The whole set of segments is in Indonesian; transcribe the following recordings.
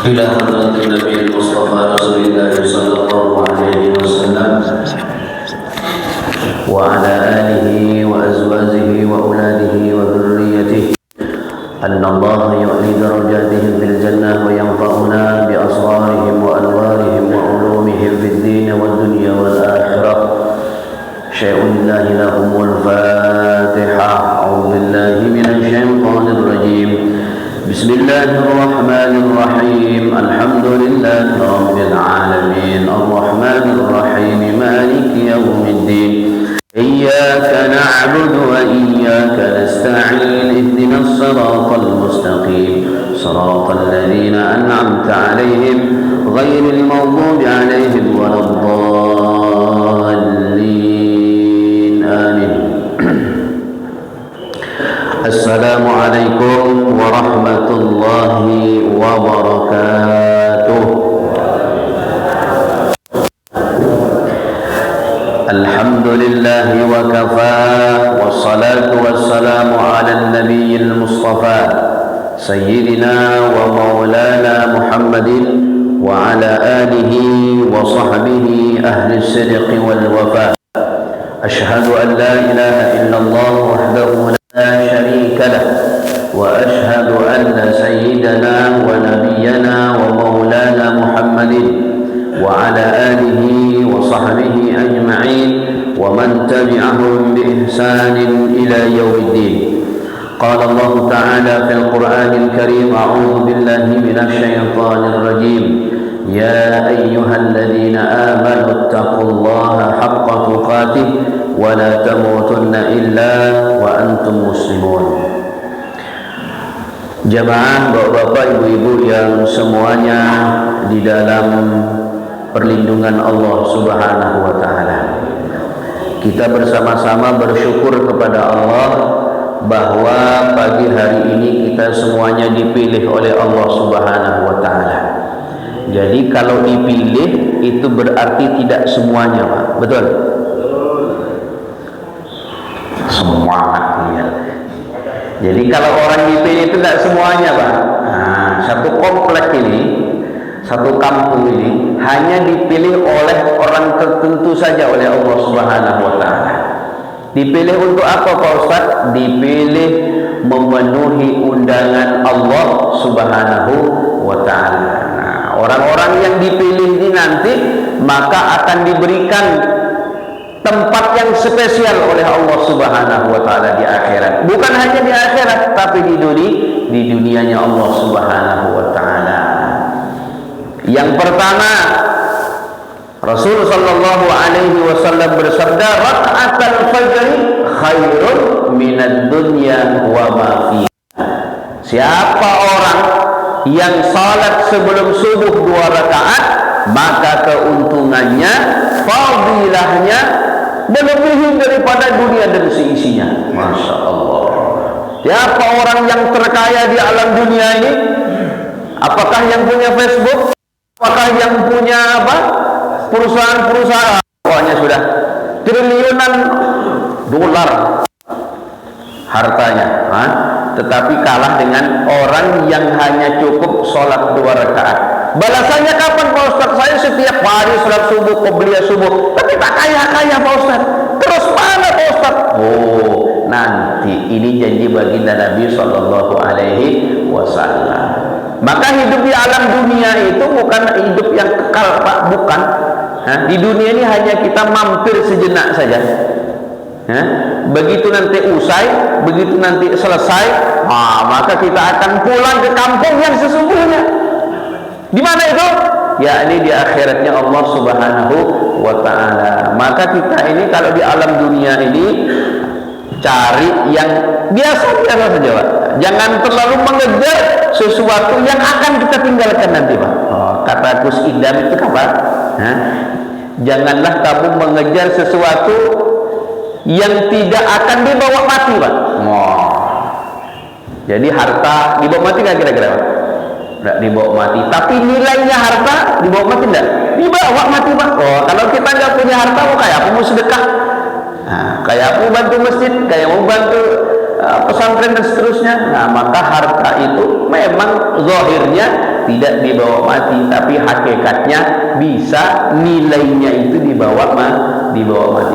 إلى حضرة النبي المصطفى رسول الله صلى الله عليه وسلم وعلى آله وأزواجه وأولاده وذريته أن الله يعلي درجاتهم في الجنة وينفعنا بأسرارهم وأنوارهم وعلومهم في الدين والدنيا والآخرة. شيء الله لهم الفاتحة. أعوذ بالله من الشيطان الرجيم. بسم الله الرحمن الرحيم. الحمد لله رب العالمين الرحمن الرحيم مالك يوم الدين. إياك نعبد وإياك نستعين. اهدنا الصراط المستقيم صراط الذين أنعمت عليهم غير المغضوب عليهم ولا الضالين. آمين. السلام عليكم ورحمة الله وبركاته. الحمد لله وكفى والصلاة والسلام على النبي المصطفى سيدنا ومولانا محمد وعلى آله وصحبه أهل الصدق والوفاء. أشهد أن لا إله إلا الله وحده لا شريك له وأشهد أن سيدنا ونبينا ومولانا محمد وعلى آله وصحبه أجمعين ومن تبعهم بإحسان إلى يوم الدين. قال الله تعالى في القرآن الكريم: أعوذ بالله من الشيطان الرجيم. يا أيها الذين آمنوا اتقوا الله حق تقاته ولا تموتن إلا وأنتم مسلمون. Jamaah, bapak-bapak, ibu-ibu yang semuanya di dalam perlindungan Allah Subhanahu wa taala. Kita bersama-sama bersyukur kepada Allah bahwa pagi hari ini kita semuanya dipilih oleh Allah Subhanahu wa taala. Jadi kalau dipilih itu berarti tidak semuanya, Pak. Betul? Semuanya. Jadi kalau orang dipilih itu tidak semuanya, Pak. Nah, satu komplek ini, satu kampung ini hanya dipilih oleh orang tertentu saja oleh Allah Subhanahu wa taala. Dipilih untuk apa, Pak Ustaz? Dipilih memenuhi undangan Allah Subhanahu wa taala. Nah, orang-orang yang dipilih ini nanti maka akan diberikan tempat yang spesial oleh Allah Subhanahu wa taala di akhirat. Bukan hanya di akhirat, tapi di dunianya Allah Subhanahu wa taala. Yang pertama, Rasul sallallahu alaihi wasallam bersabda, "Raka'atul fajri khairun minad dunya wa ma fiha." Siapa orang yang salat sebelum subuh 2 rakaat, maka keuntungannya, fadilahnya melebihi daripada dunia dan seisinya. Masya Allah. Siapa orang yang terkaya di alam dunia ini? Apakah yang punya Facebook? Apakah yang punya apa? Perusahaan-perusahaan? Pokoknya sudah triliunan dolar hartanya, tetapi kalah dengan orang yang hanya cukup sholat 2 rakaat. Balasannya kapan, Pak Ustaz? Saya setiap hari sholat subuh, qobliyah subuh, tapi tak kaya-kaya, Pak Ustaz. Terus mana, Pak Ustaz? Oh, nanti ini janji baginda Nabi Sallallahu Alaihi Wasallam. Maka hidup di alam dunia itu bukan hidup yang kekal, Pak, bukan. Di dunia ini hanya kita mampir sejenak saja. Begitu nanti usai, begitu nanti selesai, maka kita akan pulang ke kampung yang sesungguhnya. Di mana itu? Yakni di akhiratnya Allah Subhanahu wa taala. Maka kita ini kalau di alam dunia ini cari yang biasa-biasa saja, Pak. Jangan terlalu mengejar sesuatu yang akan kita tinggalkan nanti, Pak. Kata Gus Idam itu apa? Janganlah kamu mengejar sesuatu yang tidak akan dibawa mati, Pak. Jadi harta dibawa mati nggak kira-kira, Pak? Tidak dibawa mati. Tapi nilainya harta dibawa mati tidak? Dibawa mati, Pak. Kalau kita nggak punya harta, kayak aku mau sedekah, kayak aku bantu masjid, kayak mau bantu pesantren dan seterusnya. Nah, maka harta itu memang zahirnya tidak dibawa mati, tapi hakikatnya bisa nilainya itu dibawa mati.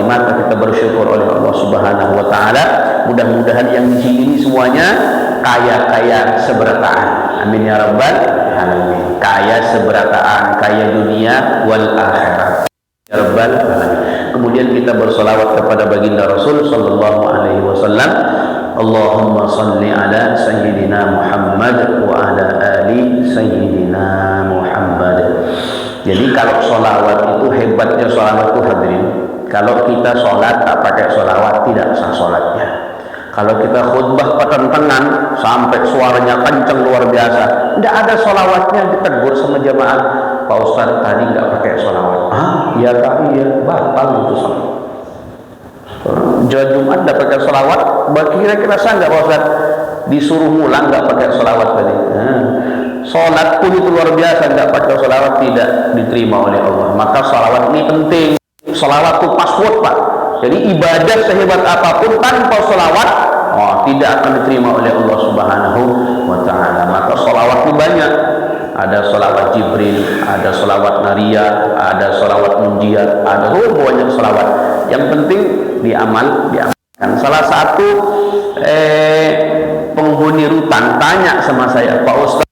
Maka kita bersyukur oleh Allah Subhanahu wa taala. Mudah-mudahan yang di sini semuanya kaya seberataan. Amin ya rabbal alamin. Kaya seberataan, kaya dunia wal akhirat. Ya rabbal alamin. Kemudian kita bersolawat kepada baginda Rasul sallallahu alaihi wasallam. Allahumma salli ala sayyidina Muhammad wa ala ali sayyidina Muhammad. Jadi kalau solawat itu, hebatnya solawat itu hadirin, kalau kita sholat tak pakai solawat tidak sah sholatnya. Kalau kita khutbah petentangan sampai suaranya kencang luar biasa, tidak ada solawatnya, ditegur sama jamaah, Pak Ustaz tadi nggak pakai solawat. Iya kak, iya, batal itu sholat. Jumat nggak pakai solawat, kira-kira sah nggak Pak Ustaz? Disuruh ngulang nggak pakai solawat tadi. Sholat pun itu luar biasa, nggak pakai solawat tidak diterima oleh Allah. Maka solawat ini penting. Solawat itu password Pak. Jadi ibadah sehebat apapun tanpa solawat, tidak akan diterima oleh Allah Subhanahu wa taala. Maka solawat itu banyak. Ada solawat Jibril, ada solawat Nariyah, ada solawat Munjiat, ada banyak solawat. Yang penting diamalkan. Salah satu penghuni rutan tanya sama saya, Pak Ustaz,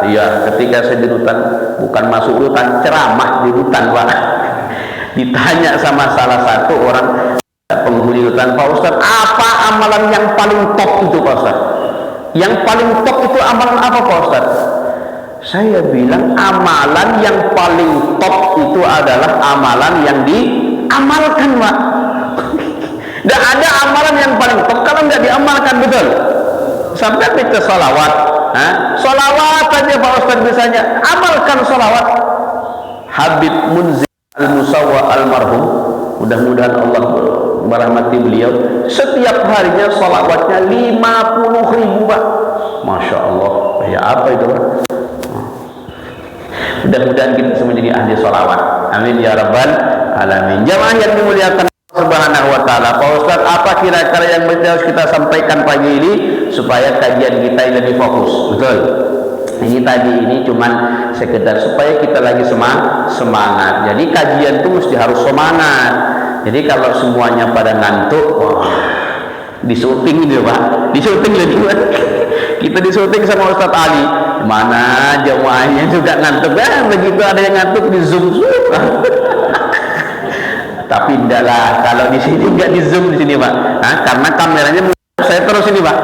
iya, ketika saya di rutan, bukan masuk rutan, ceramah di rutan Pak. Ditanya sama salah satu orang penghuni rutan, Pak Ustaz, apa amalan yang paling top itu Pak Ustaz? Yang paling top itu amalan apa Pak Ustaz? Saya bilang amalan yang paling top itu adalah amalan yang diamalkan Pak. Tidak ada amalan yang paling top kalau nggak diamalkan, betul. Sampai kita salawat, salawat saja Pak Ustaz misalnya, amalkan salawat. Habib Munzir Al-Musawwa Almarhum, mudah-mudahan Allah merahmati beliau, setiap harinya salawatnya 50.000 Pak. Masya Allah, ya apa itu Pak? Mudah-mudahan kita semua jadi ahli salawat. Amin ya rabbal alamin. Jamaah yang dimuliakan Subhanahu wa taala. Pak Ustaz, apa kira-kira yang harus kita sampaikan pagi ini supaya kajian kita lebih fokus? Betul. Ini cuman sekedar supaya kita lagi semangat. Jadi kajian itu mesti harus semangat. Jadi kalau semuanya pada ngantuk, disuting gitu Pak. Disuting lagi. Kita disuting sama Ustaz Ali. Mana jemaahnya juga ngantuk, begitu ada yang ngantuk di zoom. Tapi tidaklah, kalau di sini nggak di zoom di sini Pak, karena kameranya saya terus ini Pak.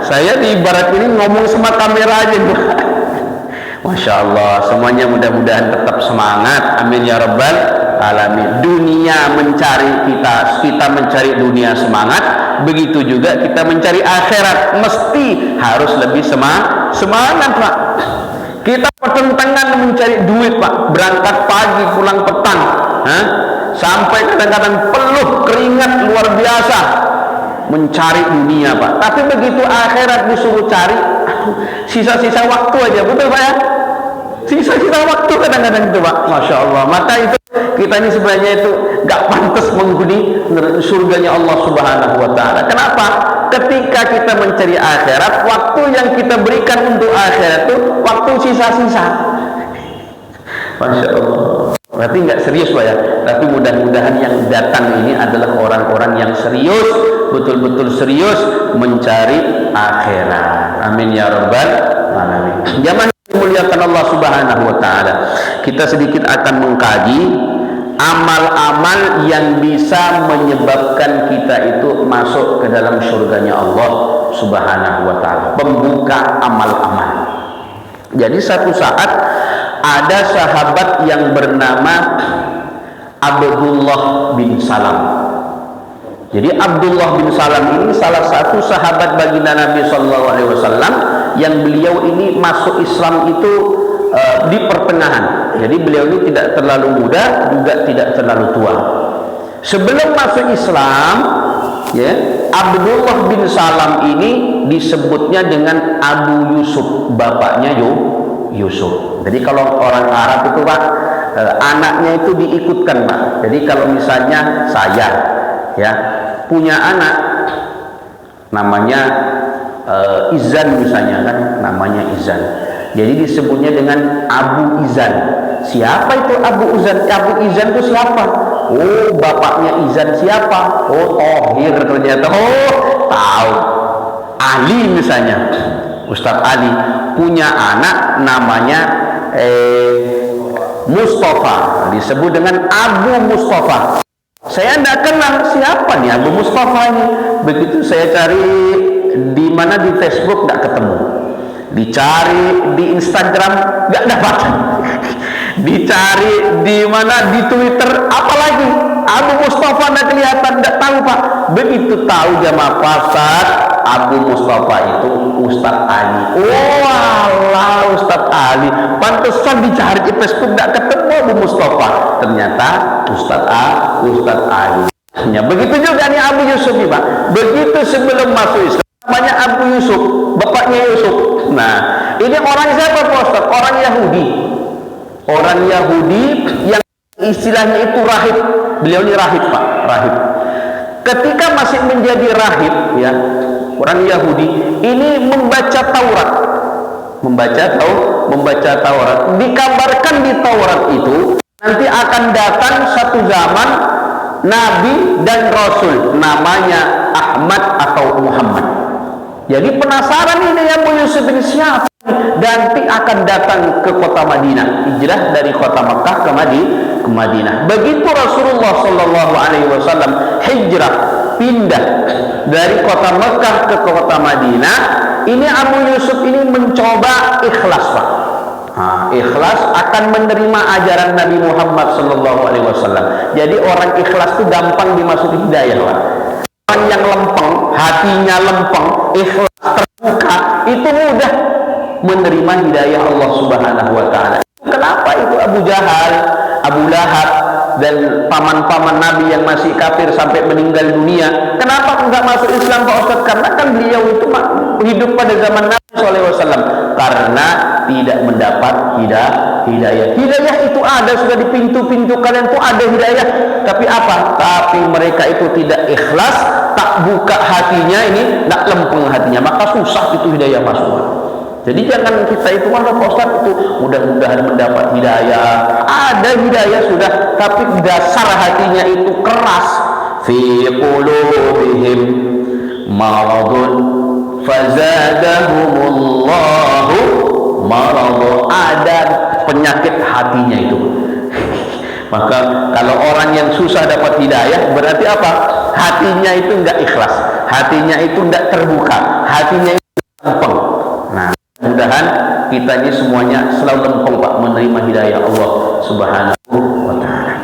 Saya di ibarat ini ngomong sama kamera aja Pak. Masya Allah, semuanya mudah-mudahan tetap semangat. Amin ya rabbal alamin. Dunia mencari kita mencari dunia semangat, begitu juga kita mencari akhirat mesti harus lebih semangat Pak. Kita pertentangan mencari duit Pak, berangkat pagi pulang petang, sampai kadang-kadang peluh keringat luar biasa mencari dunia Pak. Tapi begitu akhirat disuruh cari, sisa-sisa waktu aja, betul Pak ya? Sisa-sisa waktu kadang-kadang itu Pak. Masya Allah. Maka itu kita ini sebenarnya itu gak pantas menghuni surganya Allah Subhanahu wa taala. Kenapa? Ketika kita mencari akhirat, waktu yang kita berikan untuk akhirat itu waktu sisa-sisa. Masya Allah. Berarti nggak serius Pak ya. Tapi mudah-mudahan yang datang ini adalah orang-orang yang serius, betul-betul serius mencari akhirat. Amin ya rabbal alamin. Zaman dimuliakan Allah Subhanahu wa taala, kita sedikit akan mengkaji amal-amal yang bisa menyebabkan kita itu masuk ke dalam surganya Allah Subhanahu wa taala. Pembuka amal-amal. Jadi satu saat ada sahabat yang bernama Abdullah bin Salam. Jadi Abdullah bin Salam ini salah satu sahabat baginda Nabi Sallallahu Alaihi Wasallam yang beliau ini masuk Islam itu di pertengahan. Jadi beliau ini tidak terlalu muda juga tidak terlalu tua. Sebelum masuk Islam, ya, Abdullah bin Salam ini disebutnya dengan Abu Yusuf, bapaknya Yusuf. Jadi kalau orang Arab itu Pak, anaknya itu diikutkan Pak. Jadi kalau misalnya saya ya punya anak namanya Izan misalnya kan, namanya Izan. Jadi disebutnya dengan Abu Izan. Siapa itu Abu Izan? Abu Izan itu siapa? Oh, bapaknya Izan siapa? Oh, Tohir ternyata. Oh, tahu. Ali misalnya, Ustadz Ali punya anak namanya Mustafa, disebut dengan Abu Mustafa. Saya tidak kenal siapa nih Abu Mustafa ini. Begitu saya cari di mana di Facebook tidak ketemu, dicari di Instagram nggak dapat, dicari di mana di Twitter apalagi Abu Mustafa tidak kelihatan, tidak tahu Pak. Begitu tahu jamaah pasar Abu Mustafa itu Ustadz Ali. Oh Allah, Ustadz Ali, pantesan dicari di Facebook tidak ketemu Abu Mustafa, ternyata Ustadz Ali. Ya, begitu juga nih Abu Yusuf nih Pak. Begitu sebelum masuk Islam namanya Abu Yusuf, bapaknya Yusuf. Nah, ini orang siapa Pak Ustaz? Orang Yahudi. Orang Yahudi yang istilahnya itu rahib. Beliau ini rahib Pak, rahib. Ketika masih menjadi rahib ya, orang Yahudi ini membaca Taurat. Membaca Taurat. Dikabarkan di Taurat itu nanti akan datang satu zaman Nabi dan Rasul namanya Ahmad atau Muhammad. Jadi penasaran ini Abu Yusuf ini siapa? Nanti akan datang ke kota Madinah, hijrah dari kota Makkah ke Madinah. Begitu Rasulullah Shallallahu Alaihi Wasallam hijrah pindah dari kota Makkah ke kota Madinah, ini Abu Yusuf ini mencoba ikhlas Pak. Ikhlas akan menerima ajaran Nabi Muhammad Sallallahu Alaihi Wasallam. Jadi orang ikhlas itu gampang dimasuki hidayah Pak. Orang yang lempeng, hatinya lempeng, ikhlas terbuka, itu mudah menerima hidayah Allah Subhanahu Wa Taala. Kenapa itu Abu Jahal, Abu Lahab dan paman-paman Nabi yang masih kafir sampai meninggal dunia, kenapa enggak masuk Islam Pak Ustaz? Karena kan beliau itu hidup pada zaman Nabi SAW, karena tidak mendapat hidayah. Hidayah itu ada, sudah di pintu-pintu kalian itu ada hidayah, tapi apa? Tapi mereka itu tidak ikhlas, tak buka hatinya, ini tak lempeng hatinya, maka susah itu hidayah masuk. Jadi jangan kita itu Pak Ustaz itu mudah-mudahan mendapat hidayah. Ada hidayah sudah, tapi dasar hatinya itu keras. Fi qulubihim maradun fazadahumullahu maradun. Ada penyakit hatinya itu. Maka kalau orang yang susah dapat hidayah, berarti apa? Hatinya itu enggak ikhlas, hatinya itu enggak terbuka, hatinya itu lempeng. Nah, mudah-mudahan kita ini semuanya selalu lempeng Pak menerima hidayah Allah Subhanahu wa Ta'ala.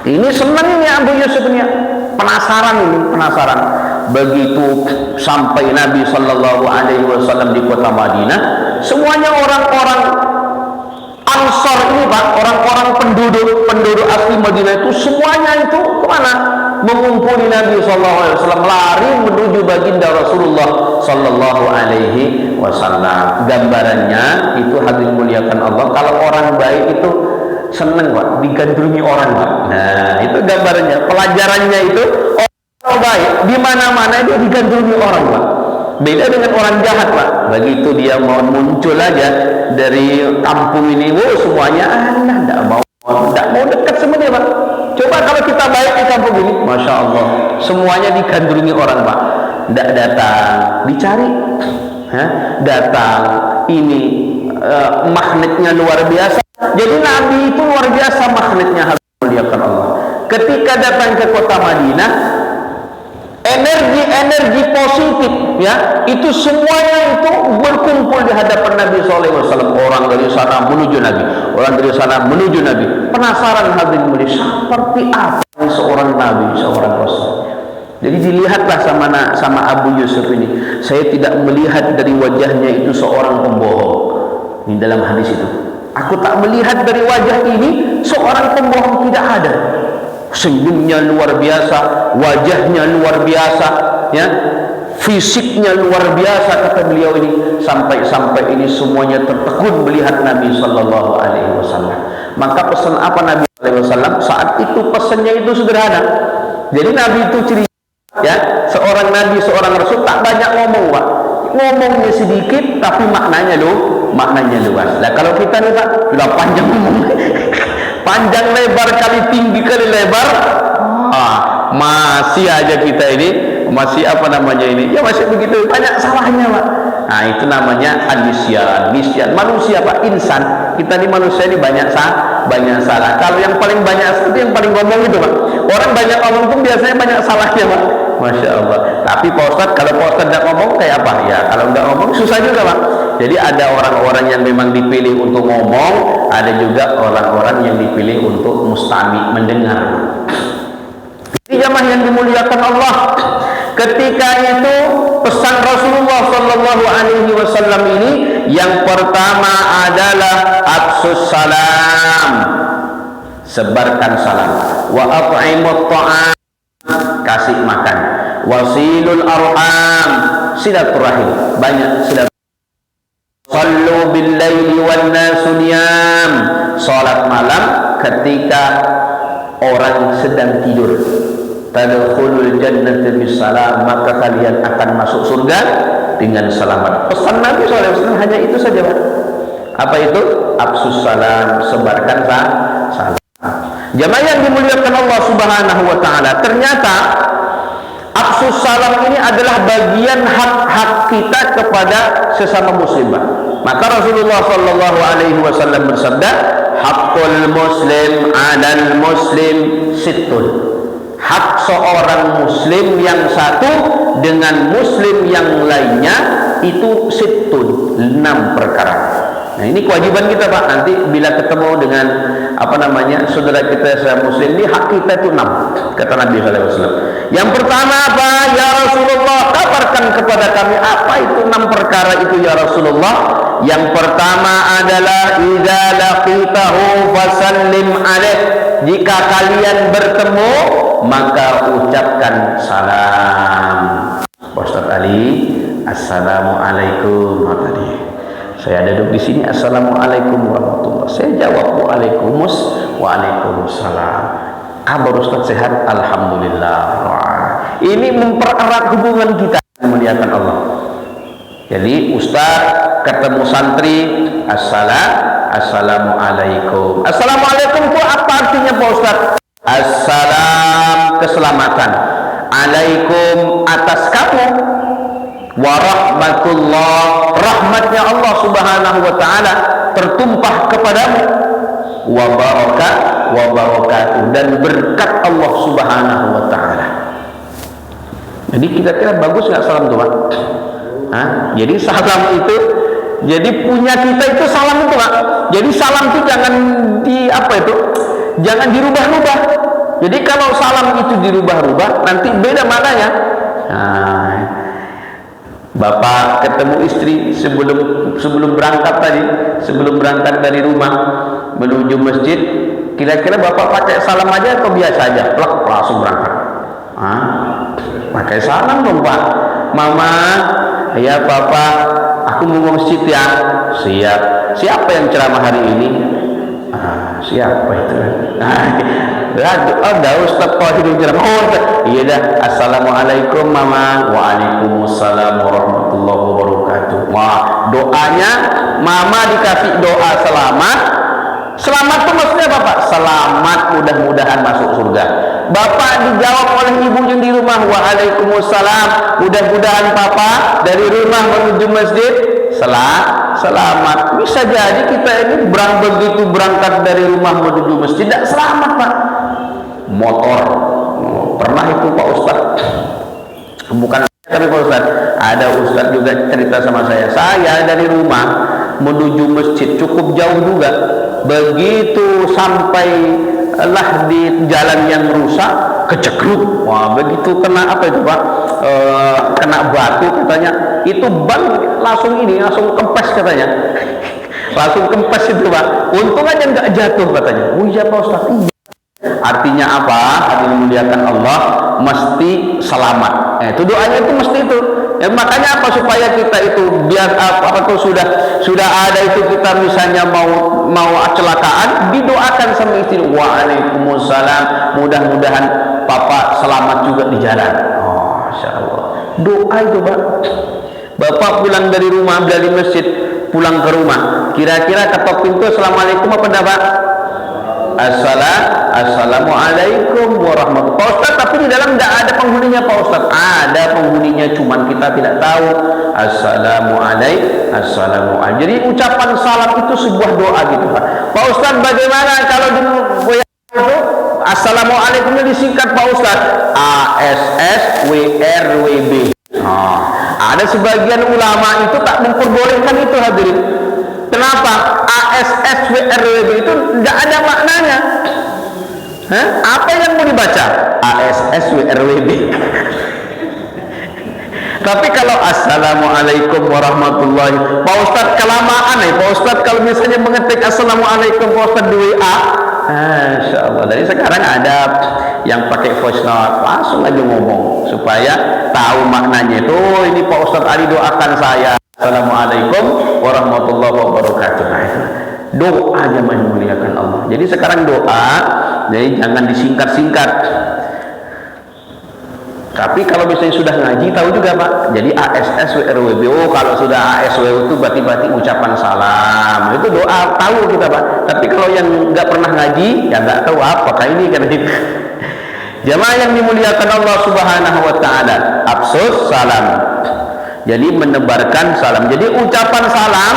Ini senang ini Abu Yusuf ini, penasaran. Begitu sampai Nabi Sallallahu Alaihi Wasallam di kota Madinah, semuanya orang-orang Ansor ini Pak, orang-orang penduduk asli Madinah itu semuanya itu kemana? Mengumpuli Nabi Sallallahu Alaihi Wasallam, lari menuju baginda Rasulullah Sallallahu Alaihi Wasallam. Gambarannya itu hadirin muliakan Allah, kalau orang baik itu seneng Pak digandrungi orang Pak. Nah itu gambarannya, pelajarannya itu orang baik di mana-mana dia digandrungi orang Pak. Beda dengan orang jahat Pak. Begitu dia mau muncul aja dari kampung ini, semuanya tidak mau dekat sama dia Pak. Coba kalau kita baik di kampung ini, Masya Allah, semuanya digandrungi orang Pak. Tidak datang, dicari, datang. Ini magnetnya luar biasa. Jadi Nabi itu luar biasa magnetnya, muliakan Allah. Ketika datang ke kota Madinah, energi positif ya, itu semuanya itu berkumpul di hadapan Nabi SAW. Orang dari sana menuju Nabi, orang dari sana menuju Nabi. Penasaran hadirin mulia, seperti apa seorang Nabi, seorang Rasul. Jadi dilihatlah sama Abu Yusuf ini. Saya tidak melihat dari wajahnya itu seorang pembohong. Ini dalam hadis itu, aku tak melihat dari wajah ini seorang pembohong, tidak ada. Senyumnya luar biasa, wajahnya luar biasa, ya, fisiknya luar biasa, kata beliau ini. Sampai ini semuanya tertegun melihat Nabi Sallallahu Alaihi Wasallam. Maka pesan apa Nabi Sallallahu Alaihi Wasallam saat itu? Pesannya itu sederhana. Jadi Nabi itu ciri, ya, seorang Nabi, seorang Rasul tak banyak ngomong Pak. Ngomongnya sedikit tapi maknanya maknanya luas. Nah kalau kita nih Pak sudah panjang panjang lebar kali tinggi kali lebar, masih aja kita ini masih apa namanya ini ya masih begitu banyak salahnya Pak. Nah itu namanya nisyan manusia Pak, insan. Kita ini manusia ini banyak salah. Kalau yang paling banyak itu yang paling ngomong itu Pak. Orang banyak ngomong pun biasanya banyak salahnya Pak. Masya Allah. Tapi Pak Ustadz, kalau Pak Ustadz tidak ngomong kayak apa? Ya kalau tidak ngomong susah juga Pak. Jadi ada orang-orang yang memang dipilih untuk ngomong, ada juga orang-orang yang dipilih untuk mustami, mendengar. Ini jamaah yang dimuliakan Allah. Ketika itu pesan Rasulullah Sallallahu Alaihi Wasallam ini yang pertama adalah afsus salam, sebarkan salam, wa at'imut ta'am, kasih makan, wasilul arham, silaturahim, banyak silaturahim. Sallu bil laili wan nasu niyam, salat malam ketika orang sedang tidur. Tadkhulul jannata bisalam, maka kalian akan masuk surga dengan selamat. Pesan Nabi SAW hanya itu saja Pak. Apa itu? Afsus salam, sebarkan salam. Jamaah yang dimuliakan Allah Subhanahu wa taala, ternyata afsus salam ini adalah bagian hak-hak kita kepada sesama muslim Pak. Maka Rasulullah sallallahu alaihi wasallam bersabda, haqqul muslim 'alal muslim sittun. Hak seorang muslim yang satu dengan muslim yang lainnya itu sittun, 6 perkara. Nah ini kewajiban kita Pak. Nanti bila ketemu dengan apa namanya saudara kita yang muslim, ini hak kita itu 6 kata Nabi SAW. Yang pertama apa? Ya Rasulullah, kabarkan kepada kami apa itu 6 perkara itu ya Rasulullah. Yang pertama adalah idza laqitahu fasallim alaih. Jika kalian bertemu maka ucapkan salam. Ustaz Ali, assalamualaikum. Tadi saya duduk di sini, assalamualaikum warahmatullahi. Saya jawab waalaikumsalam. Kabar Ustaz sehat? Alhamdulillah. Ini mempererat hubungan kita, memuliakan Allah. Jadi Ustaz ketemu santri, assalamualaikum. Assalamualaikum itu apa artinya Pak Ustaz? Assalam, keselamatan. Alaikum, atas kamu. Warahmatullah, rahmatnya Allah Subhanahu wa taala tertumpah kepadamu. Wabarakatuh, dan berkat Allah Subhanahu wa taala. Jadi kira-kira bagus nggak salam itu Pak? Jadi salam itu, jadi punya kita itu salam itu Pak. Jadi salam itu jangan jangan dirubah-rubah. Jadi kalau salam itu dirubah-rubah nanti beda maknanya. Bapak ketemu istri sebelum berangkat dari rumah menuju masjid, kira-kira bapak pakai salam aja atau biasa aja? Langsung berangkat. Pakai salam dong Pak. Mama, ya Papa, aku mau ke masjid ya. Siap. Siapa yang ceramah hari ini? Siapa itu? Ada Ustaz Tahir yang ceramah. Iya dah. Assalamualaikum Mama. Waalaikumsalam warahmatullahi wabarakatuh. Wah, doanya Mama dikasih doa selamat. Selamat itu maksudnya Bapak? Selamat, mudah-mudahan masuk surga. Bapak dijawab oleh ibunya di rumah, waalaikumsalam, mudah-mudahan Papa dari rumah menuju masjid selamat. Bisa jadi kita ini begitu berangkat dari rumah menuju masjid tidak selamat Pak. Motor, pernah itu Pak Ustaz, bukan tapi Pak Ustaz, ada Ustaz juga cerita sama saya dari rumah menuju masjid cukup jauh juga. Begitu sampai di jalan yang rusak, kecekruk. Wah, begitu kena apa itu Pak? Kena batu katanya. Itu ban langsung kempes katanya. Langsung kempes itu Pak. Untung aja nggak jatuh katanya. Oh iya Pak Ustaz. Iya. Artinya apa? Hadirin dimuliakan Allah, mesti selamat. Itu doanya itu mesti itu. Makanya apa, supaya kita itu biar sudah ada itu, kita misalnya mau kecelakaan, didoakan sama istri, waalaikumsalam, mudah-mudahan Papa selamat juga di jalan. Masya Allah, doa itu Pak. Bapak pulang dari rumah dari masjid, pulang ke rumah, kira-kira ketok pintu assalamualaikum apa enggak Pak? Assalamualaikum warahmatullahi wabarakatuh. Pak Ustaz, tapi di dalam tidak ada penghuninya Pak Ustaz. Ada penghuninya, cuman kita tidak tahu. Assalamualaikum. Jadi ucapan salam itu sebuah doa gitu Pak. Pak Ustaz, bagaimana kalau di itu assalamualaikumnya disingkat Pak Ustaz? ASSWRWB. Ada sebagian ulama itu tak memperbolehkan itu hadirin. Kenapa? ASSWRWB itu tidak ada maknanya. Apa yang mau dibaca? ASSWRWB. Tapi kalau assalamualaikum warahmatullahi, Pak Ustaz kelamaan nih Pak Ustaz kalau misalnya mengetik assalamualaikum Pak Ustaz di WA, Masya Allah. Jadi sekarang ada yang pakai voice note, langsung aja ngomong supaya tahu maknanya. Itu ini Pak Ustaz Ali doakan saya, assalamualaikum warahmatullahi wabarakatuh. Nah, itu doa aja memuliakan Allah. Jadi sekarang doa, jadi jangan disingkat-singkat. Tapi kalau misalnya sudah ngaji tahu juga Pak. Jadi ASSWRWB, kalau sudah ASW itu berarti ucapan salam. Itu doa tahu kita Pak. Tapi kalau yang nggak pernah ngaji, ya nggak tahu apakah ini kan. Jamaah yang dimuliakan Allah Subhanahu Wa Taala, afsus salam. Jadi menebarkan salam. Jadi ucapan salam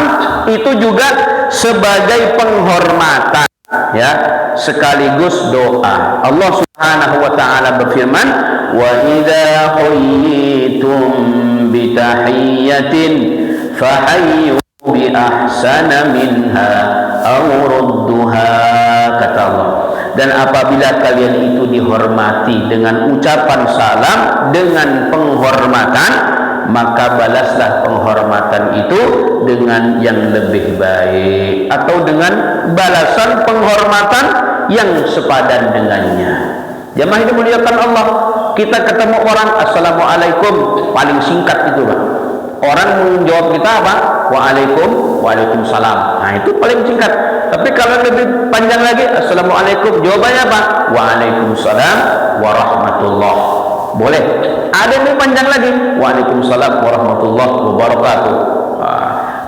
itu juga sebagai penghormatan, ya, sekaligus doa. Allah Subhanahu Wa Taala berfirman, wa idza huyyitum bi tahiyyatin fahayyu bi ahsana minha aw rudduha, kata Allah. Dan apabila kalian itu dihormati dengan ucapan salam dengan penghormatan, maka balaslah penghormatan itu dengan yang lebih baik atau dengan balasan penghormatan yang sepadan dengannya. Jamaah ini muliakan Allah. Kita ketemu orang assalamualaikum, paling singkat itu Pak. Orang menjawab kita apa? Waalaikumsalam. Nah itu paling singkat. Tapi kalau lebih panjang lagi, assalamualaikum, jawabannya apa? Waalaikumsalam warahmatullahi. Boleh. Ada yang lebih panjang lagi, waalaikumsalam warahmatullahi wabarakatuh.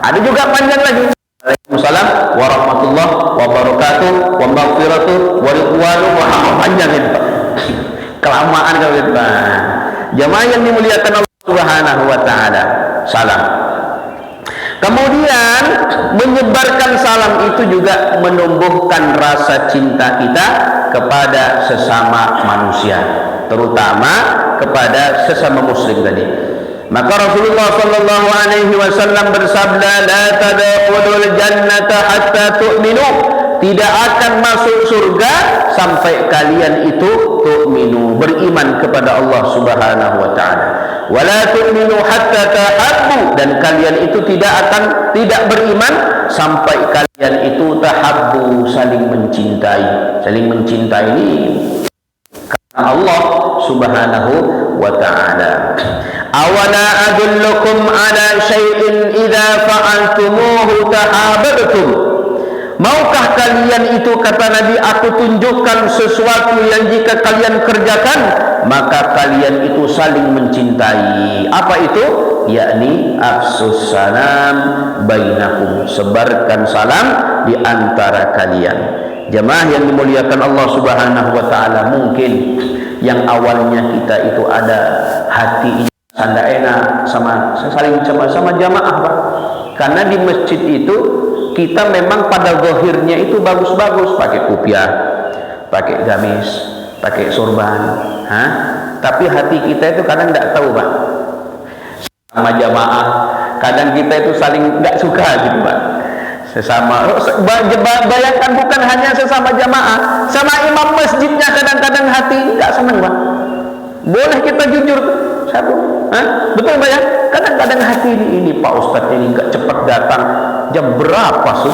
Ada juga panjang lagi, waalaikumsalam warahmatullahi wabarakatuh wa maghfiratuh wa ridwanu wa panjang itu Pak. Kelamaan kalau itu Pak. Jamaah yang dimuliakan Allah Subhanahu Wa Taala, salam. Kemudian menyebarkan salam itu juga menumbuhkan rasa cinta kita kepada sesama manusia, terutama kepada sesama muslim tadi. Maka Rasulullah sallallahu alaihi wasallam bersabda, la tadkhulul jannata hatta tu'minu. Tidak akan masuk surga sampai kalian itu tu'minu, beriman kepada Allah Subhanahu wa taala. Wala tu'minu hatta tahabbu, dan kalian itu tidak beriman sampai kalian itu tahabbu, saling mencintai. Saling mencintai ini karena Allah Subhanahu wa taala. Awana adullukum ala syai'in idza fa'altumuhu tahabbtum. Maukah kalian itu, kata Nabi, aku tunjukkan sesuatu yang jika kalian kerjakan maka kalian itu saling mencintai. Apa itu? Yakni afsus salam bainakum, sebarkan salam di antara kalian. Jemaah yang dimuliakan Allah Subhanahu wa taala, mungkin yang awalnya kita itu ada hati sanda enak sama jamaah Pak. Karena di masjid itu kita memang pada zahirnya itu bagus-bagus, pakai kupiah, pakai gamis, pakai sorban, tapi hati kita itu kadang tidak tahu Pak. Sama jamaah kadang kita itu saling tidak suka gitu Pak. Sesama, bayangkan bukan hanya sesama jamaah, sama imam masjidnya kadang-kadang hati tidak senang Pak. Boleh kita jujur satu, betul Pak ya? Kadang-kadang hati ini Pak Ustadz ini nggak cepat datang. Jam berapa?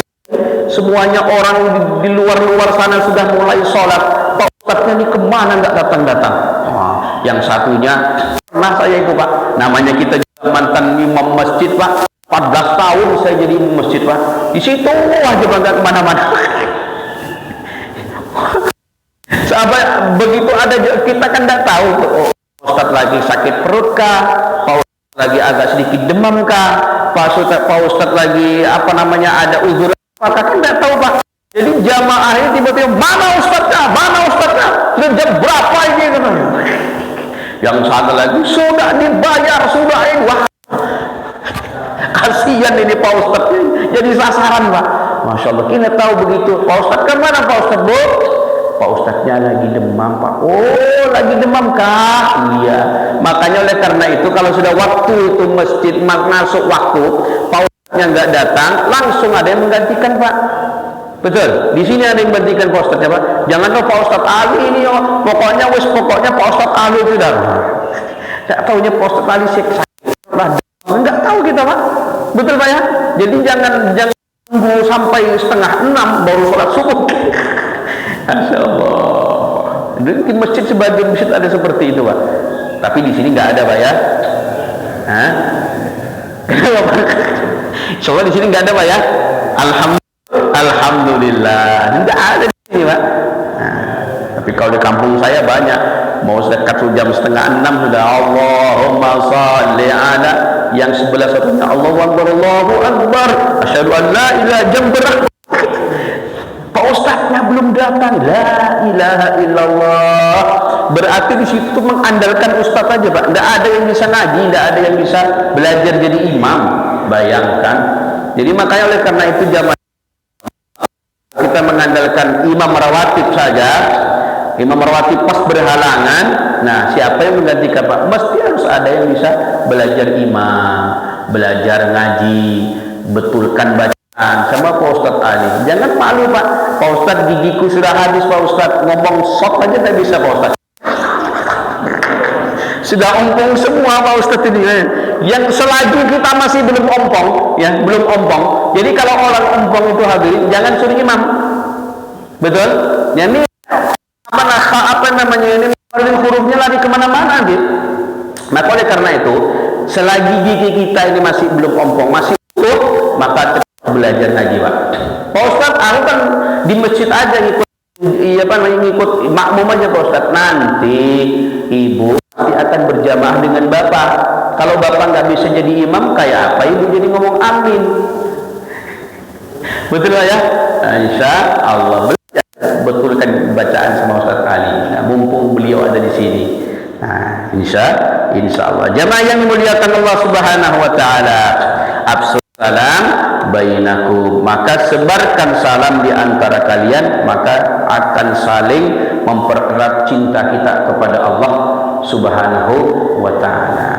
Semuanya orang di luar sana sudah mulai sholat. Pak Ustadznya ini kemana nggak datang-datang? Yang satunya pernah saya itu Pak, namanya kita juga mantan imam masjid Pak. 14 tahun saya jadi imam masjid Pak. Di situ aja nggak kemana-mana. Sahabat begitu ada, kita kan tidak tahu Pak Ustadz lagi sakit perut kah, Pak Ustadz lagi agak sedikit demam kah, Pak Ustadz lagi apa namanya ada uzur apa, kan nggak tahu Pak. Jadi jamaah ini tiba-tiba mana Ustadznya, sudah jam berapa ini katanya. Yang satu lagi sudah dibayar, sudah ini. Wah, kasihan ini Pak Ustadz jadi sasaran Pak. Masya Allah, kita tahu begitu. Pak Ustadz kemana Pak Ustadz? Bu, Pak Ustadznya lagi demam Pak. Oh, lagi demam kah? Iya. Makanya oleh karena itu kalau sudah waktu itu masjid masuk waktu, Pak Ustadznya nggak datang, langsung ada yang menggantikan Pak. Betul. Di sini ada yang menggantikan Pak Ustadznya Pak. Jangan Pak Ustadz Ali ini oh, pokoknya Pak Ustadz Ali itu dah. Tidak tahunya Pak Ustadz Ali nggak tahu kita Pak. Betul Pak ya. Jadi jangan tunggu sampai 5:30 baru sholat subuh. Masya Allah. Di masjid sebagian masjid ada seperti itu Pak. Tapi di sini nggak ada Pak ya. Hah? Soalnya di sini nggak ada Pak ya. Alhamdulillah. Nggak ada di sini Pak. Nah, tapi kalau di kampung saya banyak. Mau dekat jam 5:30 sudah Allahumma sholli ala, yang sebelah satunya Allahu Akbar, Allahu Akbar, asyhadu an la ilaha jam berat. Pak Ustadznya belum datang, la ilaha illallah. Berarti di situ mengandalkan Ustadz aja Pak. Nggak ada yang bisa ngaji, nggak ada yang bisa belajar jadi imam. Bayangkan. Jadi makanya oleh karena itu jamaah kita mengandalkan imam rawatib saja. Imam rawatib pas berhalangan, nah siapa yang menggantikan Pak? Mesti harus ada yang bisa belajar imam, belajar ngaji, betulkan bacaan sama Pak Ustadz Ali. Jangan malu Pak. Pak Ustadz gigiku sudah habis Pak Ustadz, ngomong sok aja tak bisa Pak Ustadz. Sudah ompong semua Pak Ustadz ini. Yang selagi kita masih belum ompong, ya belum ompong. Jadi kalau orang ompong itu hadirin, jangan suruh imam. Betul? Ini apa namanya ini hurufnya lari kemana-mana gitu. Maka oleh karena itu selagi gigi kita ini masih belum ompong, masih utuh, maka cepat belajar ngaji Pak. Pak Ustadz, aku kan di masjid aja ngikut makmum aja Pak Ustadz. Nanti ibu pasti akan berjamaah dengan bapak. Kalau bapak nggak bisa jadi imam, kayak apa ibu jadi ngomong amin? Betul ya? Nah, insya Allah betulkan bacaan sama Ustaz Ali. Nah, mumpung beliau ada di sini. Nah, insya Allah. Jamaah yang dimuliakan Allah Subhanahu wa taala. Absul salam bainakum. Maka sebarkan salam di antara kalian, maka akan saling mempererat cinta kita kepada Allah Subhanahu wa taala.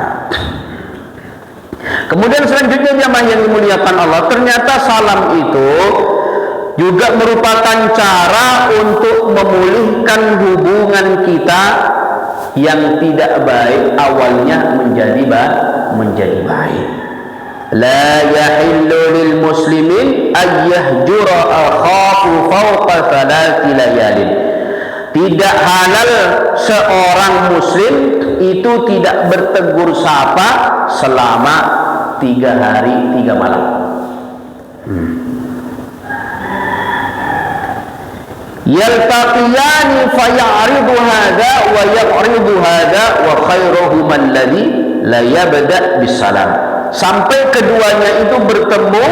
Kemudian selanjutnya jamaah yang dimuliakan Allah, ternyata salam itu juga merupakan cara untuk memulihkan hubungan kita yang tidak baik awalnya menjadi baik. La yahillu lil muslimin ayyahjura akhahu fawqa thalathi layalin. Tidak halal seorang muslim itu tidak bertegur sapa selama 3 hari 3 malam. Yaltaqiyani fayaridu hadha wa yaqridu hadha wa khairuhum alladhi la yabda bisalam. Sampai keduanya itu bertemu,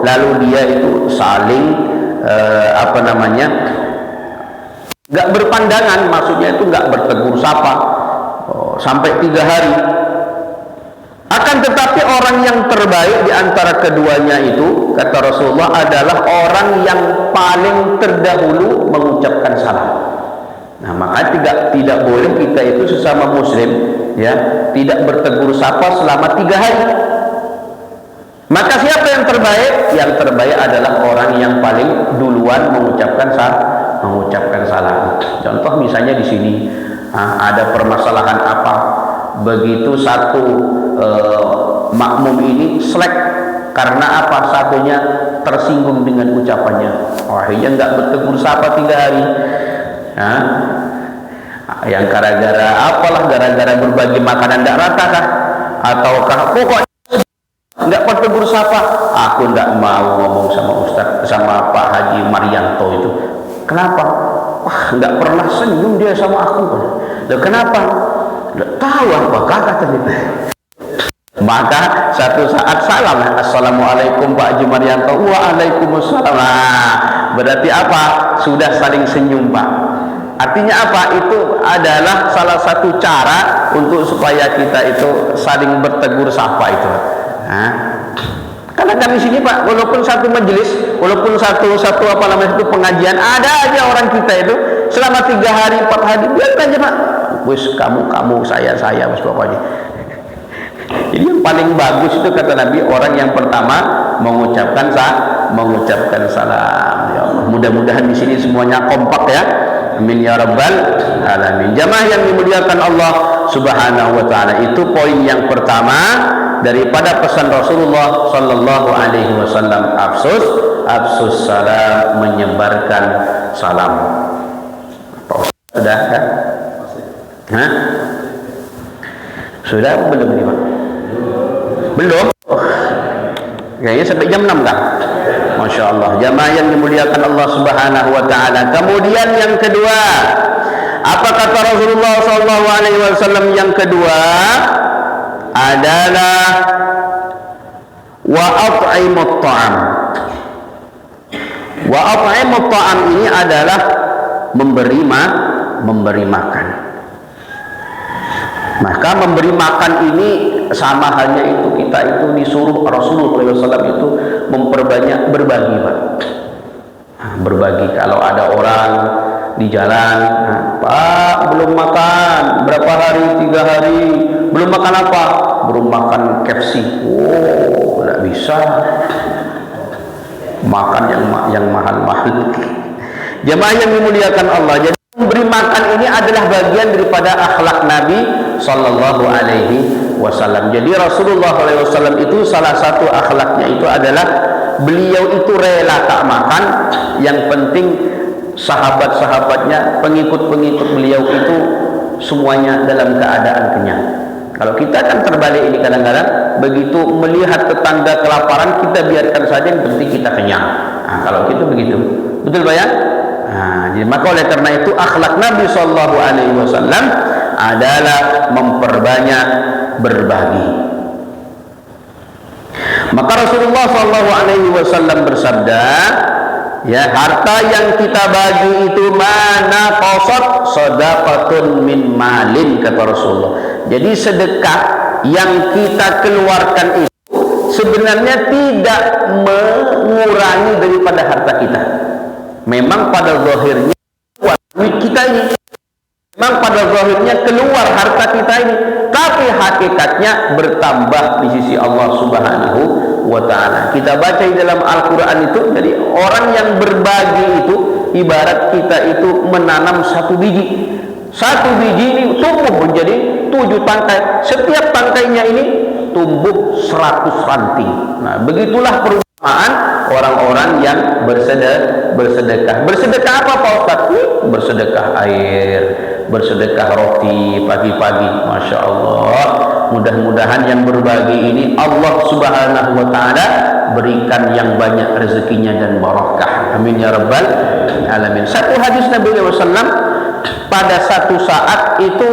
lalu dia itu saling nggak berpandangan, maksudnya itu nggak bertegur sapa sampai 3 hari. Akan tetapi orang yang terbaik di antara keduanya itu, kata Rasulullah, adalah orang yang paling terdahulu mengucapkan salam. Nah, maka tidak boleh kita itu sesama muslim ya tidak bertegur sapa selama 3 hari. Maka siapa yang terbaik? Yang terbaik adalah orang yang paling duluan mengucapkan salam. Contoh misalnya di sini ada permasalahan apa, begitu satu makmum ini selek karena apa, satunya tersinggung dengan ucapannya, akhirnya nggak bertegur sapa 3 hari. Yang gara-gara berbagi makanan tidak rata kah, ataukah pokoknya nggak bertegur sapa. Aku nggak mau ngomong sama Ustadz, sama Pak Haji Marianto itu. Kenapa? Wah, nggak pernah senyum dia sama aku. Loh, kenapa? Nggak tahu apa katanya. Maka satu saat salam, assalamualaikum Pak Haji Marianto, waalaikumsalam. Nah, berarti apa? Sudah saling senyum Pak. Artinya apa? Itu adalah salah satu cara untuk supaya kita itu saling bertegur sapa itu. Nah, karena kami sini Pak, walaupun satu majelis, walaupun satu apa namanya itu pengajian, ada aja orang kita itu selama 3 hari 4 hari biar aja Pak. Wis kamu saya wis pokoknya. Jadi yang paling bagus itu kata Nabi orang yang pertama mengucapkan salam. Ya Allah, mudah-mudahan di sini semuanya kompak ya. Amin ya rabbal alamin. Jamaah yang dimuliakan Allah Subhanahu wa taala, itu poin yang pertama daripada pesan Rasulullah sallallahu alaihi wasallam, afsus salam, menyebarkan salam. Sudah kan? Hah? Sudah belum ini Pak? Belum? Kayaknya sampai jam 6 kan? Masya Allah. Jamaah yang dimuliakan Allah Subhanahu wa taala. Kemudian yang kedua, apa kata Rasulullah sallallahu alaihi wasallam yang kedua? Adalah wa at'imut ta'am. Wa at'imut ta'am ini adalah memberi makan. Maka memberi makan ini sama halnya itu, kita itu disuruh Rasulullah SAW itu memperbanyak berbagi Pak. Berbagi. Kalau ada orang di jalan, Pak belum makan berapa hari, 3 hari belum makan apa? Belum makan KFC. Oh, tidak bisa makan yang mahal-mahal. Jemaah yang dimuliakan Allah, jadi memberi makan ini adalah bagian daripada akhlak Nabi sallallahu alaihi wasallam. Jadi Rasulullah sallallahu alaihi wasallam itu salah satu akhlaknya itu adalah beliau itu rela tak makan, yang penting sahabat-sahabatnya, pengikut-pengikut beliau itu semuanya dalam keadaan kenyang. Kalau kita kan terbalik ini kadang-kadang, begitu melihat tetangga kelaparan kita biarkan saja, yang penting kita kenyang. Nah, kalau gitu begitu, betul Pak ya? Nah, jadi maka oleh karena itu akhlak Nabi sallallahu alaihi wasallam adalah memperbanyak berbagi. Maka Rasulullah sallallahu alaihi wasallam bersabda, ya, harta yang kita bagi itu mana qasat shadaqatun min malin, kata Rasulullah. Jadi sedekah yang kita keluarkan itu sebenarnya tidak mengurangi daripada harta kita. Memang pada zahirnya duit kita ini, memang pada zahirnya keluar harta kita ini, tapi hakikatnya bertambah di sisi Allah Subhanahu wa taala. Kita baca di dalam Al-Qur'an itu, jadi orang yang berbagi itu ibarat kita itu menanam satu biji. Satu biji ini tumbuh menjadi 7 tangkai. Setiap tangkainya ini tumbuh 100 ranting. Nah, begitulah perumpamaan orang-orang yang bersedekah. Bersedekah apa Pak Ustaz? Bersedekah air, bersedekah roti pagi-pagi. Masya Allah. Mudah-mudahan yang berbagi ini Allah Subhanahu wa taala berikan yang banyak rezekinya dan barakah. Amin ya rabbal alamin. Satu hadis Nabi SAW, pada satu saat itu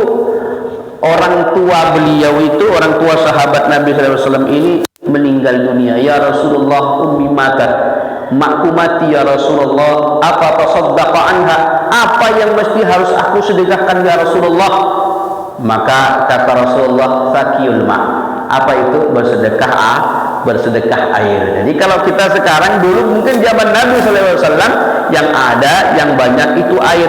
orang tua beliau itu, orang tua sahabat Nabi SAW ini meninggal dunia. Ya Rasulullah, ummi matat, makku mati ya Rasulullah, apa tasaddaqa anha, apa yang mesti harus aku sedekahkan ya Rasulullah? Maka kata Rasulullah, sakiyul ma. Apa itu? Bersedekah air. Jadi kalau kita sekarang, dulu mungkin zaman Nabi SAW yang ada yang banyak itu air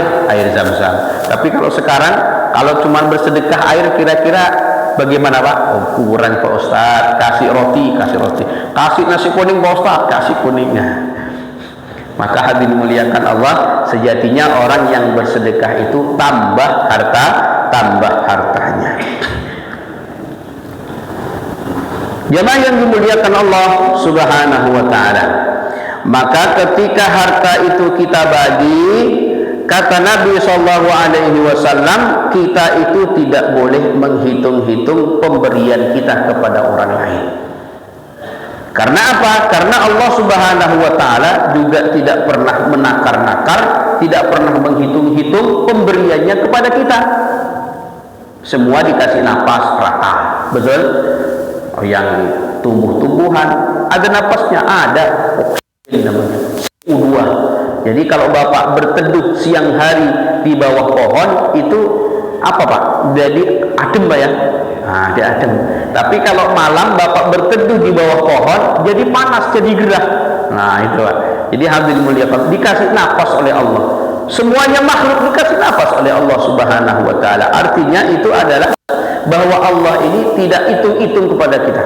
Zam-Zam. Tapi kalau sekarang, kalau cuma bersedekah air, kira-kira bagaimana Pak? Oh, kurang Pak Ustaz. Kasih roti. Kasih nasi kuning Pak Ustaz, kasih kuningnya. Maka hadirin muliakan Allah, sejatinya orang yang bersedekah itu tambah hartanya. Jemaah yang dimuliakan Allah Subhanahu wa taala, maka ketika harta itu kita bagi, kata Nabi sallallahu alaihi wasallam, kita itu tidak boleh menghitung-hitung pemberian kita kepada orang lain. Karena apa? Karena Allah Subhanahu wa taala juga tidak pernah menakar-nakar, tidak pernah menghitung-hitung pemberiannya kepada kita. Semua dikasih nafas rata. Betul? yang tumbuh-tumbuhan ada napasnya, ada oksigen namanya CO2. Jadi kalau Bapak berteduh siang hari di bawah pohon itu apa Pak? Jadi adem Pak ya? Nah, dia adem. Tapi kalau malam Bapak berteduh di bawah pohon jadi panas, jadi gerah. Nah itu Pak. Jadi harus dimuliakan, dikasih nafas oleh Allah. Semuanya makhluk dikasih nafas oleh Allah Subhanahu wa Ta'ala. Artinya itu adalah bahwa Allah ini tidak hitung-hitung kepada kita.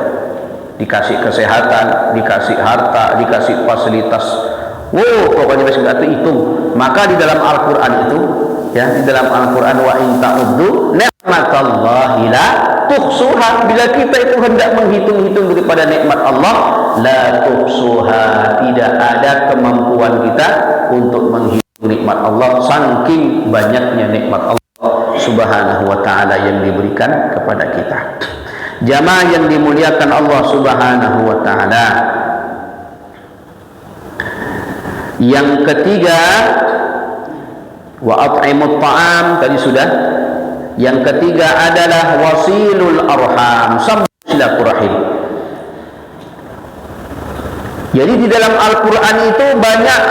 Dikasih kesehatan, dikasih harta, dikasih fasilitas. Wow, pokoknya masih nggak hitung. Maka di dalam Al-Quran itu, ya, di dalam Al-Quran wa in ta'uddu ni'matallahi la tuhsuha. Bila kita itu hendak menghitung-hitung daripada nikmat Allah, la tuhsuha, tidak ada kemampuan kita untuk menghitung nikmat Allah, saking banyaknya nikmat Allah Subhanahu wa Ta'ala yang diberikan kepada kita. Jamaah yang dimuliakan Allah Subhanahu wa Ta'ala, yang ketiga wa at'imut ta'am tadi sudah. Yang ketiga adalah wasilul arham, sambung silaturahim. Jadi di dalam Al-Quran itu banyak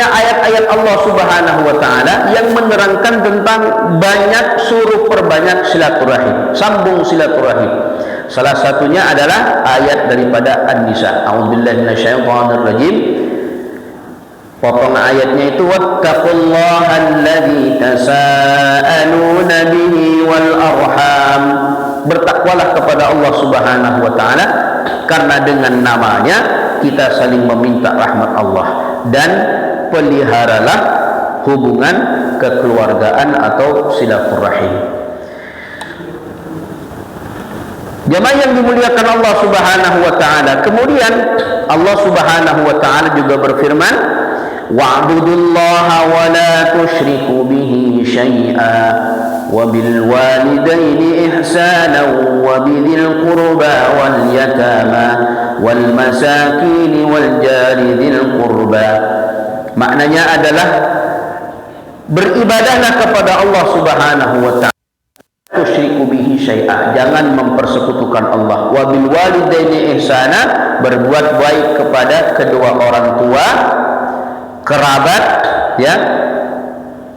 ayat-ayat Allah Subhanahu wa Ta'ala yang menerangkan tentang banyak suruh perbanyak silaturahim, sambung silaturahim. Salah satunya adalah ayat daripada An-Nisa. A'udzubillahi minasyaitonirrajim. Potong ayatnya itu wattaqullahal-ladzi tasaaluna bihi wal arham. Bertakwalah kepada Allah Subhanahu wa Ta'ala, karena dengan namanya kita saling meminta rahmat Allah, dan peliharalah hubungan kekeluargaan atau silaturahim. Jemaah yang dimuliakan Allah Subhanahu wa Ta'ala, kemudian Allah Subhanahu wa Ta'ala juga berfirman, wa'budullaha wa la tusyriku bihi syai'a wa bil walidaini ihsanan wa bidzil qurba wal yatama wal masakin wal jari dzil qurba. Maknanya adalah beribadahlah kepada Allah Subhanahu wa Ta'ala, tusyriku bihi syai'a, jangan mempersekutukan Allah, wa bil walidaini ihsana, berbuat baik kepada kedua orang tua, kerabat, ya,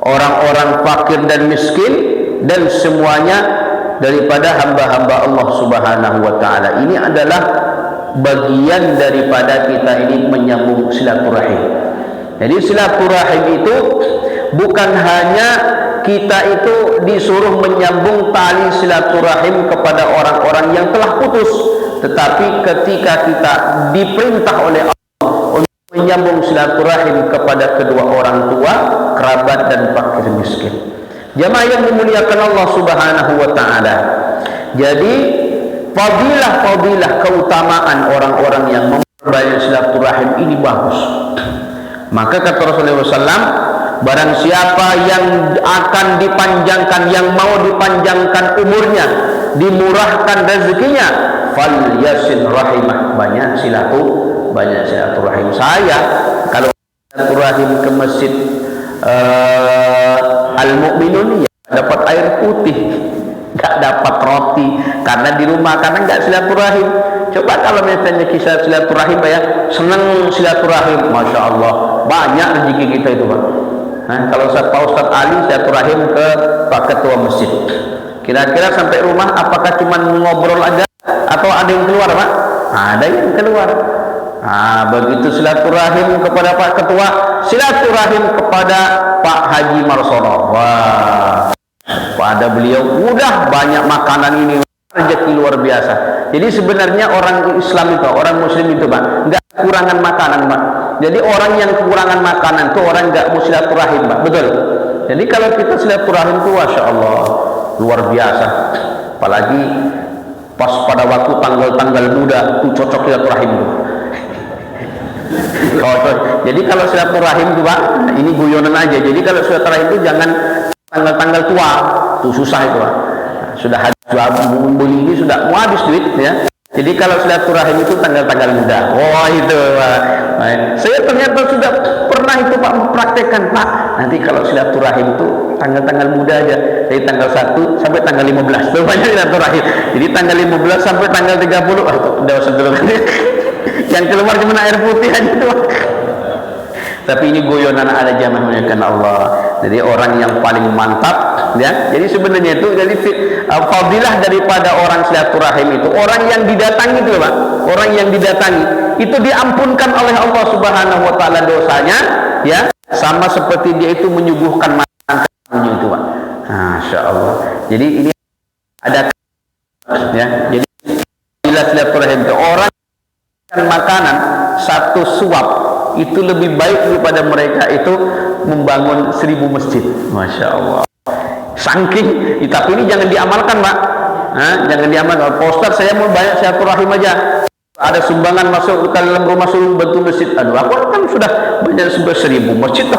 orang-orang fakir dan miskin, dan semuanya daripada hamba-hamba Allah Subhanahu wa Ta'ala. Ini adalah bagian daripada kita ini menyambung silaturahim. Jadi silaturahim itu bukan hanya kita itu disuruh menyambung tali silaturahim kepada orang-orang yang telah putus, tetapi ketika kita diperintah oleh Allah untuk menyambung silaturahim kepada kedua orang tua, kerabat dan fakir miskin. Jamaah yang dimuliakan Allah Subhanahu wa Ta'ala, jadi fadilah-fadilah keutamaan orang-orang yang memperbanyak silaturahim ini bagus. Maka kata Rasulullah SAW, barang siapa yang akan dipanjangkan, yang mau dipanjangkan umurnya, dimurahkan rezekinya, fal yasin rahimah, banyak silaturahim. Saya kalau silaturahim ke masjid Al-Mu'minun, ya dapat air putih, nggak dapat roti, karena di rumah karena nggak silaturahim. Coba kalau misalnya kisah silaturahim ya, senang silaturahim, masya Allah, banyak rezeki kita itu Pak. Nah, kalau Pak Ustadz Ali silaturahim ke Pak Ketua Masjid, kira-kira sampai rumah apakah cuma ngobrol aja atau ada yang keluar Pak? Ada yang keluar. Nah, begitu silaturahim kepada Pak Ketua, silaturahim kepada Pak Haji Marsono. Wah, pada beliau udah banyak makanan ini, rezeki luar biasa. Jadi sebenarnya orang Islam itu, orang Muslim itu Pak, nggak kekurangan makanan Pak. Jadi orang yang kekurangan makanan itu orang nggak mau silaturahim Pak, betul. Jadi kalau kita silaturahim itu, masya Allah, luar biasa. Apalagi pas pada waktu tanggal-tanggal muda itu cocok silaturahim itu. Jadi kalau silaturahim itu Pak, ini guyonan aja. Jadi kalau silaturahim itu jangan tanggal-tanggal tua, itu susah itu Pak. Sudah beli ini sudah mau habis duit ya. Jadi kalau silaturahim itu tanggal-tanggal muda. Wah itu Pak. Saya ternyata sudah pernah itu Pak praktekkan, Pak. Nanti kalau silaturahim itu tanggal-tanggal muda aja, dari tanggal 1 sampai tanggal 15 itu banyak silaturahim. Jadi tanggal 15 sampai tanggal 30 udah usah dulu. Yang keluar cuma air putih aja tuh. Tapi ini guyonan ada jamaah memuliakan Allah. Jadi orang yang paling mantap, ya. Jadi sebenarnya itu jadi fadilah daripada orang silaturahim itu orang yang didatangi itu, Pak. Orang yang didatangi itu diampunkan oleh Allah Subhanahu wa taala dosanya, ya. Sama seperti dia itu menyuguhkan makanan itu, Pak. Masya Allah. Jadi ini ada, ya. Jadi bila silaturahim itu orang makanan satu suap itu lebih baik daripada mereka itu membangun 1000 masjid. Masya Allah. Saking, tapi ini jangan diamalkan, Pak. Jangan diamalkan. Pak Ustaz, saya mau banyak silaturahim aja. Ada sumbangan masuk ke dalam rumah suruh bantu masjid. Aduh, aku kan sudah banyak 1000 masjid.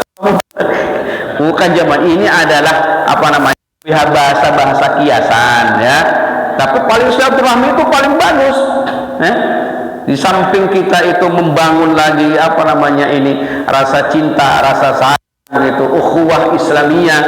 Bukan zaman ini adalah apa namanya? Bahasa kiasan, ya. Tapi paling silaturahmi itu paling bagus. Di samping kita itu membangun lagi apa namanya ini rasa cinta, rasa sayang itu, ukhuwah Islamiyah,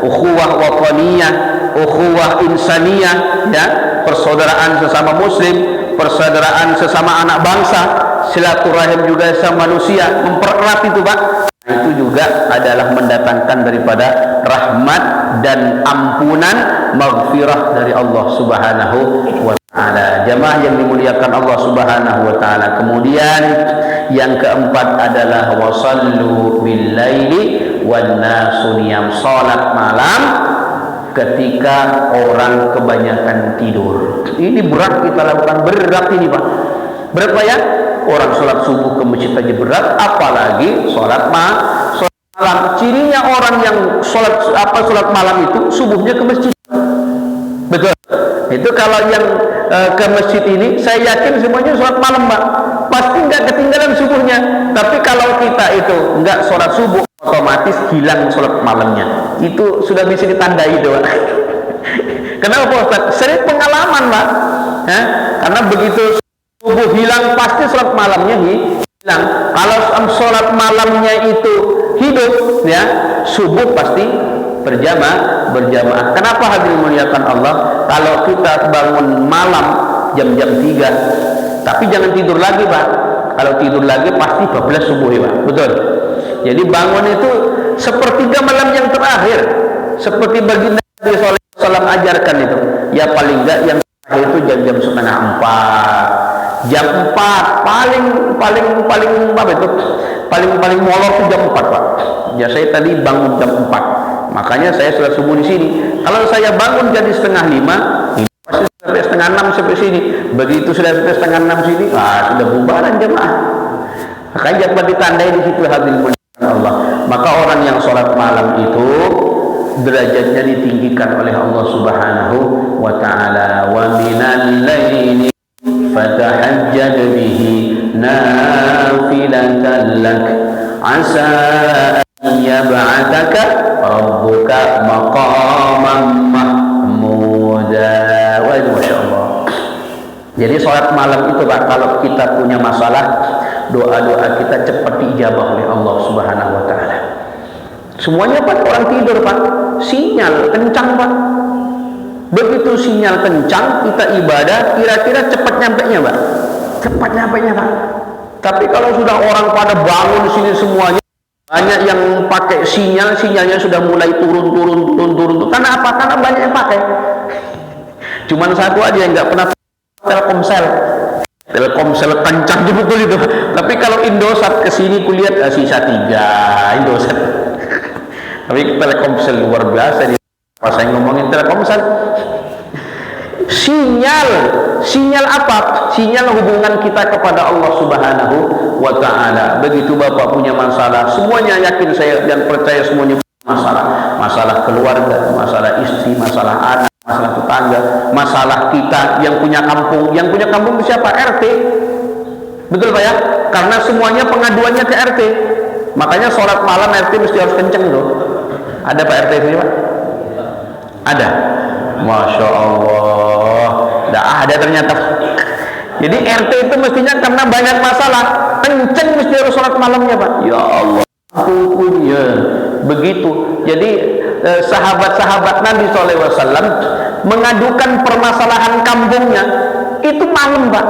ukhuwah wataniyah, ukhuwah insaniyah, ya, persaudaraan sesama muslim, persaudaraan sesama anak bangsa, silaturahim juga sama manusia, mempererat itu, Pak. Itu juga adalah mendatangkan daripada rahmat dan ampunan, maghfirah dari Allah Subhanahu wa ta'ala. Jamaah yang dimuliakan Allah Subhanahu wa ta'ala. Kemudian yang keempat adalah wasallu bil laili wan nasu niyam, salat malam ketika orang kebanyakan tidur. Ini berat kita lakukan, berat ini, Pak. Berat, Pak, ya. Orang sholat subuh ke masjid aja berat, apalagi sholat malam. Cirinya orang yang sholat malam itu subuhnya ke masjid. Betul. Itu kalau yang ke masjid ini, saya yakin semuanya sholat malam, Pak. Pasti nggak ketinggalan subuhnya. Tapi kalau kita itu nggak sholat subuh, otomatis hilang sholat malamnya. Itu sudah bisa ditandai itu, Pak. Kenapa, Ustaz? Sering pengalaman, Pak. Karena begitu subuh hilang, pasti sholat malamnya hilang. Kalau sholat malamnya itu hidup, ya, subuh pasti berjamaah. Kenapa hadirin muliakan Allah? Kalau kita bangun malam jam-jam 3, tapi jangan tidur lagi, Pak. Kalau tidur lagi pasti 12 subuh, ya, Pak. Betul. Jadi bangun itu sepertiga malam yang terakhir, seperti baginda Nabi SAW ajarkan itu. Ya paling enggak yang terakhir itu jam-jam setengah 4. Jam 4 paling molor itu jam 4, Pak. Ya saya tadi bangun jam 4. Makanya saya sudah subuh di sini. Kalau saya bangun jadi setengah 5, ini pasti sampai setengah 6 sampai sini. Begitu sudah sampai setengah 6 sini, sudah bubaran jemaah. Makanya dapat ditandai di situ hadirin muliakan Allah. Maka orang yang sholat malam itu derajatnya ditinggikan oleh Allah Subhanahu wa ta'ala. Wa minal laili fatahajjad bihi nafilatan lak asa an yab'ataka rabbuka maqaman mahmuda. Wa masyaallah. Jadi sholat malam itu, Pak, kalau kita punya masalah, doa-doa kita cepat diijabah oleh Allah Subhanahu wa ta'ala. Semuanya, Pak, orang tidur, Pak, sinyal kencang, Pak. Begitu sinyal kencang kita ibadah, kira-kira cepat nyampenya, Pak. Cepat nyampenya, Pak. Tapi kalau sudah orang pada bangun sini semuanya, banyak yang pakai sinyalnya sudah mulai turun. Karena apa? Karena banyak yang pakai. Cuman satu aja yang nggak pernah, Telkomsel kencang betul itu. Tapi kalau Indosat kesini kulihat sisa 3 Indosat. Tapi Telkomsel luar biasa nih. Pas saya ngomongin Telkomsel, sinyal apa? Sinyal hubungan kita kepada Allah Subhanahu wa ta'ala. Begitu Bapak punya masalah, semuanya yakin saya dan percaya semuanya masalah keluarga, masalah istri, masalah anak, masalah tetangga, masalah kita yang punya kampung. Yang punya kampung siapa? RT. Betul, Pak, ya? Karena semuanya pengaduannya ke RT. Makanya sholat malam RT mesti harus kenceng loh. Ada Pak RT ini, Pak? Ada. Masya Allah. Tidak ada ternyata. Jadi RT itu mestinya karena banyak masalah, kenceng mesti harus sholat malamnya, Pak. Ya Allah. ya begitu. Jadi sahabat-sahabat Nabi SAW mengadukan permasalahan kampungnya itu malam, Pak.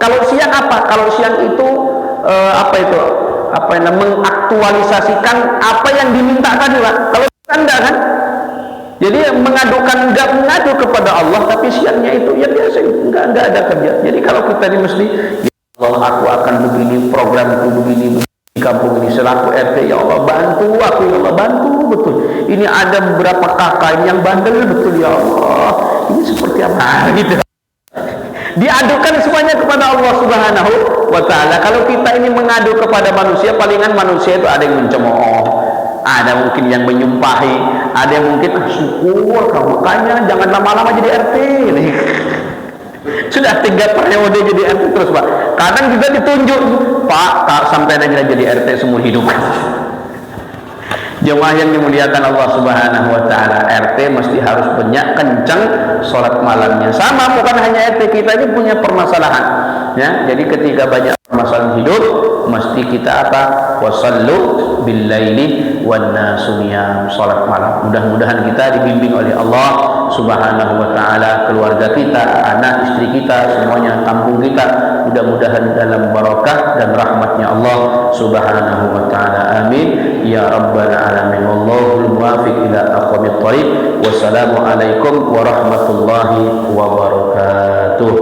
Kalau siang apa? Kalau siang itu mengaktualisasikan apa yang diminta tadi, Pak. Kalau Anda kan, jadi enggak mengadu kepada Allah, tapi siangnya itu ya biasa, enggak ada kerja. Jadi kalau kita ini mesti, ya Allah, aku akan begini, programku begini di kampung ini selaku RT, ya Allah bantu aku, ya Allah bantu betul. Ini ada beberapa kakak yang bandel betul, ya Allah. Ini seperti apa gitu. Diadukan semuanya kepada Allah Subhanahu wa ta'ala. Kalau kita ini mengadu kepada manusia, palingan manusia itu ada yang mencemooh, ada mungkin yang menyumpahi, ada yang mungkin syukur kamu, makanya jangan lama-lama jadi RT. Sudah 3 periode jadi RT terus, Pak. Kadang juga ditunjuk, Pak, sampai aja jadi RT seumur hidup. Jemaah yang dimuliakan Allah Subhanahu wa ta'ala, RT mesti harus banyak kencang sholat malamnya. Sama, bukan hanya RT, kita ini punya permasalahan ya. Jadi ketika banyak permasalahan hidup, mesti kita apa? Wasallu billaili wan nasu niyam, sholat malam. Mudah-mudahan kita dibimbing oleh Allah Subhanahu wa ta'ala, keluarga kita, anak istri kita, semuanya, kampung kita, mudah-mudahan dalam barakah dan rahmatnya Allah Subhanahu wa ta'ala. Amin ya rabbal alamin. Wallahul muwaffiq ila aqwamit thariq. Wassalamu alaikum warahmatullahi wabarakatuh.